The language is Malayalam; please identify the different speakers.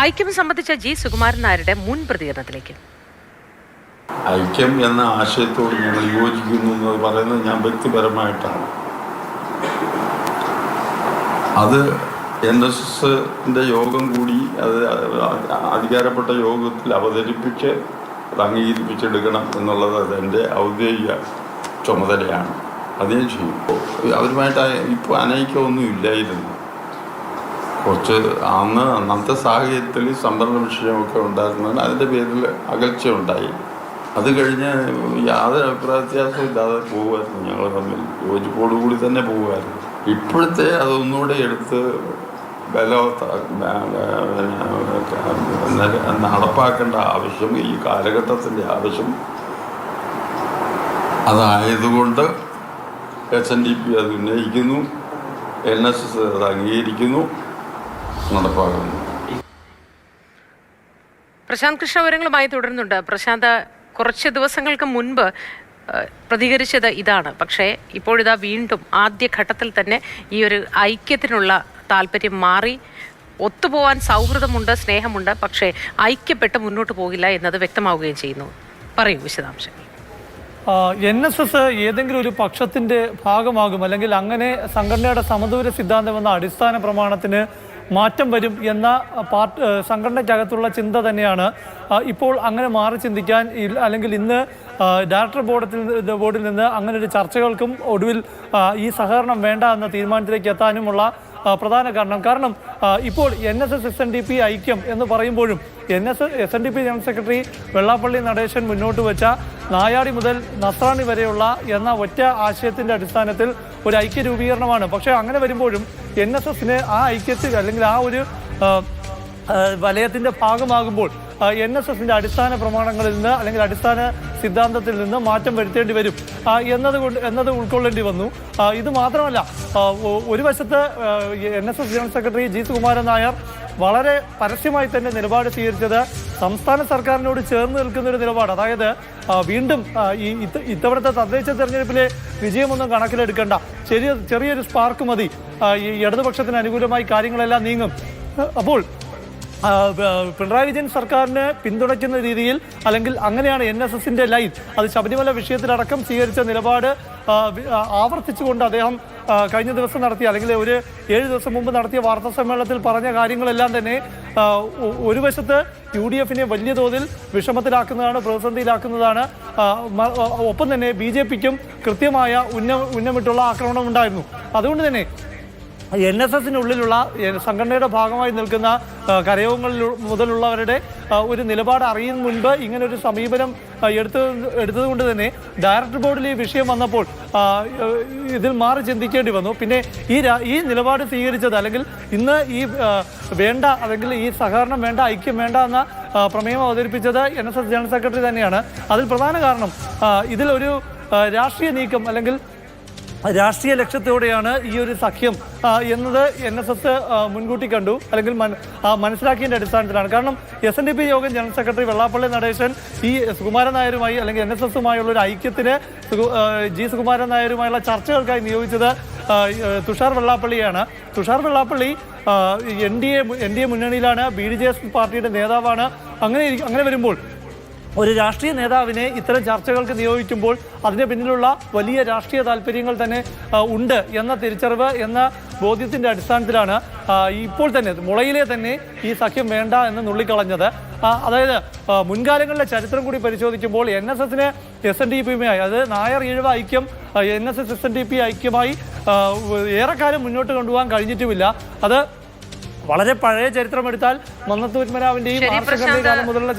Speaker 1: ഐക്യം സംബന്ധിച്ച ജി സുകുമാരൻ നായരുടെ മുൻ പ്രതികരണത്തിലേക്ക്.
Speaker 2: ഐക്യം എന്ന ആശയത്തോട് ഞങ്ങൾ യോജിക്കുന്നു എന്ന് പറയുന്നത് ഞാൻ വ്യക്തിപരമായിട്ടാണ്. അത് NSSന്റെ യോഗം കൂടി അത് അധികാരപ്പെട്ട യോഗത്തിൽ അവതരിപ്പിച്ച് അത് അംഗീകരിപ്പിച്ചെടുക്കണം എന്നുള്ളത് അതെൻ്റെ ഔദ്യോഗിക ചുമതലയാണ്. അത് ഞാൻ ചെയ്യും. അവരുമായിട്ട് ഇപ്പോൾ അനൈക്യമൊന്നും ഇല്ലായിരുന്നു. കുറച്ച് അന്നത്തെ സാഹചര്യത്തിൽ സംവരണ വിഷയമൊക്കെ ഉണ്ടായിരുന്നതിന് അതിൻ്റെ പേരിൽ അകൽച്ച ഉണ്ടായി. അത് കഴിഞ്ഞ് യാതൊരു അഭിപ്രായ വ്യത്യാസവും ഇല്ലാതെ പോകുമായിരുന്നു. ഞങ്ങൾ തമ്മിൽ യോജിപ്പോടുകൂടി തന്നെ പോകുമായിരുന്നു. ഇപ്പോഴത്തെ അതൊന്നുകൂടെ എടുത്ത് നടപ്പാക്കേണ്ട ആവശ്യം, ഈ കാലഘട്ടത്തിൻ്റെ ആവശ്യം അതായതുകൊണ്ട് SNDP അത് ഉന്നയിക്കുന്നു, NSS അത് അംഗീകരിക്കുന്നു, നടപ്പാക്കുന്നു.
Speaker 1: പ്രശാന്ത് കൃഷ്ണ വിവരങ്ങളുമായി തുടരുന്നുണ്ട്. പ്രശാന്ത്, കുറച്ച് ദിവസങ്ങൾക്ക് മുൻപ് പ്രതികരിച്ചത് ഇതാണ്. പക്ഷേ ഇപ്പോഴിതാ വീണ്ടും ആദ്യഘട്ടത്തിൽ തന്നെ ഈ ഒരു ഐക്യത്തിനുള്ള താല്പര്യം മാറി. ഒത്തുപോകാൻ സൗഹൃദമുണ്ട്, സ്നേഹമുണ്ട്, പക്ഷേ ഐക്യപ്പെട്ട് മുന്നോട്ട് പോകില്ല എന്നത് വ്യക്തമാവുകയും ചെയ്യുന്നു. പറയൂ വിശദാംശങ്ങൾ.
Speaker 3: NSS ഏതെങ്കിലും ഒരു പക്ഷത്തിൻ്റെ ഭാഗമാകും, അല്ലെങ്കിൽ അങ്ങനെ സംഘടനയുടെ സമദൂര സിദ്ധാന്തം എന്ന അടിസ്ഥാന പ്രമാണത്തിന് മാറ്റം വരും എന്ന സംഘടനയ്ക്കകത്തുള്ള ചിന്ത തന്നെയാണ് ഇപ്പോൾ അങ്ങനെ മാറി ചിന്തിക്കാൻ, അല്ലെങ്കിൽ ഇന്ന് ഡയറക്ടർ ബോർഡിൽ നിന്ന് അങ്ങനെ ഒരു ചർച്ചകൾക്കും ഒടുവിൽ ഈ സഹകരണം വേണ്ട എന്ന തീരുമാനത്തിലേക്ക് എത്താനുമുള്ള പ്രധാന കാരണം ഇപ്പോൾ NSS SNDP ഐക്യം എന്ന് പറയുമ്പോഴും SNDP general secretary Vellappally Natesan മുന്നോട്ട് വെച്ച നായാടി മുതൽ നസ്രാണി വരെയുള്ള എന്ന ഒറ്റ ആശയത്തിൻ്റെ അടിസ്ഥാനത്തിൽ ഒരു ഐക്യ രൂപീകരണമാണ്. പക്ഷേ അങ്ങനെ വരുമ്പോഴും NSSന് ആ ഐക്യത്തിൽ, അല്ലെങ്കിൽ ആ ഒരു വലയത്തിൻ്റെ ഭാഗമാകുമ്പോൾ NSSന്റെ അടിസ്ഥാന പ്രമാണങ്ങളിൽ നിന്ന്, അല്ലെങ്കിൽ അടിസ്ഥാന സിദ്ധാന്തത്തിൽ നിന്ന് മാറ്റം വരുത്തേണ്ടി വരും എന്നത് ഉൾക്കൊള്ളേണ്ടി വന്നു. ഇത് മാത്രമല്ല, ഒരു വശത്ത് NSS general secretary G Sukumaran Nair വളരെ പരസ്യമായി തന്നെ നിലപാട് സ്വീകരിച്ചത് സംസ്ഥാന സർക്കാരിനോട് ചേർന്ന് നിൽക്കുന്ന ഒരു നിലപാട്. അതായത് വീണ്ടും ഇത്തവണത്തെ തദ്ദേശ തെരഞ്ഞെടുപ്പിലെ വിജയമൊന്നും കണക്കിലെടുക്കേണ്ട, ചെറിയൊരു സ്പാർക്ക് മതി, ഈ ഇടതുപക്ഷത്തിന് അനുകൂലമായി കാര്യങ്ങളെല്ലാം നീങ്ങും. അപ്പോൾ പിണറായി വിജയൻ സർക്കാരിനെ പിന്തുണയ്ക്കുന്ന രീതിയിൽ, അല്ലെങ്കിൽ അങ്ങനെയാണ് NSSന്റെ ലൈൻ. അത് ശബരിമല വിഷയത്തിലടക്കം സ്വീകരിച്ച നിലപാട് ആവർത്തിച്ചുകൊണ്ട് അദ്ദേഹം കഴിഞ്ഞ ദിവസം നടത്തിയ, അല്ലെങ്കിൽ ഒരു 7 ദിവസം മുമ്പ് നടത്തിയ വാർത്താ സമ്മേളനത്തിൽ പറഞ്ഞ കാര്യങ്ങളെല്ലാം തന്നെ ഒരു വശത്ത് UDFനെ വലിയ തോതിൽ വിഷമത്തിലാക്കുന്നതാണ്, പ്രതിസന്ധിയിലാക്കുന്നതാണ്. ഒപ്പം തന്നെ BJPക്കും കൃത്യമായ ഉന്നമിട്ടുള്ള ആക്രമണം ഉണ്ടായിരുന്നു. അതുകൊണ്ട് തന്നെ NSSനുള്ളിലുള്ള സംഘടനയുടെ ഭാഗമായി നിൽക്കുന്ന കരയോഗങ്ങളിൽ മുതലുള്ളവരുടെ ഒരു നിലപാട് അറിയുന്ന മുൻപ് ഇങ്ങനെ ഒരു സമീപനം എടുത്തതുകൊണ്ട് തന്നെ ഡയറക്ടർ ബോർഡിൽ ഈ വിഷയം വന്നപ്പോൾ ഇതിൽ മാറി ചിന്തിക്കേണ്ടി വന്നു. പിന്നെ ഈ നിലപാട് സ്വീകരിച്ചത്, അല്ലെങ്കിൽ ഇന്ന് ഈ വേണ്ട, അല്ലെങ്കിൽ ഈ സഹകരണം വേണ്ട, ഐക്യം വേണ്ട എന്ന പ്രമേയം അവതരിപ്പിച്ചത് NSS ജനറൽ സെക്രട്ടറി തന്നെയാണ്. അതിൽ പ്രധാന കാരണം ഇതിലൊരു രാഷ്ട്രീയ നീക്കം, അല്ലെങ്കിൽ രാഷ്ട്രീയ ലക്ഷ്യത്തോടെയാണ് ഈ ഒരു സഖ്യം എന്നത് NSS മുൻകൂട്ടി കണ്ടു, അല്ലെങ്കിൽ മനസ്സിലാക്കിയതിൻ്റെ അടിസ്ഥാനത്തിലാണ്. കാരണം SNDP യോഗം ജനറൽ സെക്രട്ടറി വെള്ളാപ്പള്ളി നടേശൻ ഈ സുകുമാരൻ നായരുമായി, അല്ലെങ്കിൽ NSSുമായുള്ള ഒരു ഐക്യത്തിന് ജി സുകുമാരൻ നായരുമായുള്ള ചർച്ചകൾക്കായി നിയോഗിച്ചത് തുഷാർ വെള്ളാപ്പള്ളിയാണ്. തുഷാർ വെള്ളാപ്പള്ളി NDA മുന്നണിയിലാണ്, BDJS പാർട്ടിയുടെ നേതാവാണ്. അങ്ങനെ വരുമ്പോൾ ഒരു രാഷ്ട്രീയ നേതാവിനെ ഇത്തരം ചർച്ചകൾക്ക് നിയോഗിക്കുമ്പോൾ അതിന് പിന്നിലുള്ള വലിയ രാഷ്ട്രീയ താല്പര്യങ്ങൾ തന്നെ ഉണ്ട് എന്ന തിരിച്ചറിവ്, എന്ന ബോധ്യത്തിൻ്റെ അടിസ്ഥാനത്തിലാണ് ഇപ്പോൾ തന്നെ മുളയിലെ തന്നെ ഈ സഖ്യം വേണ്ട എന്ന് നുള്ളിക്കളഞ്ഞത്. അതായത് മുൻകാലങ്ങളിലെ ചരിത്രം കൂടി പരിശോധിക്കുമ്പോൾ NSSന് SNDPയുമായി, അത് നായർ ഈഴവ ഐക്യം NSS SNDP ഐക്യമായി ഏറെക്കാലം മുന്നോട്ട് കൊണ്ടുപോകാൻ കഴിഞ്ഞിട്ടുമില്ല. അത് വളരെ പഴയ ചരിത്രം എടുത്താൽ മന്നത്ത് പത്മനാഭന്റെയും കാലം മുതലുള്ള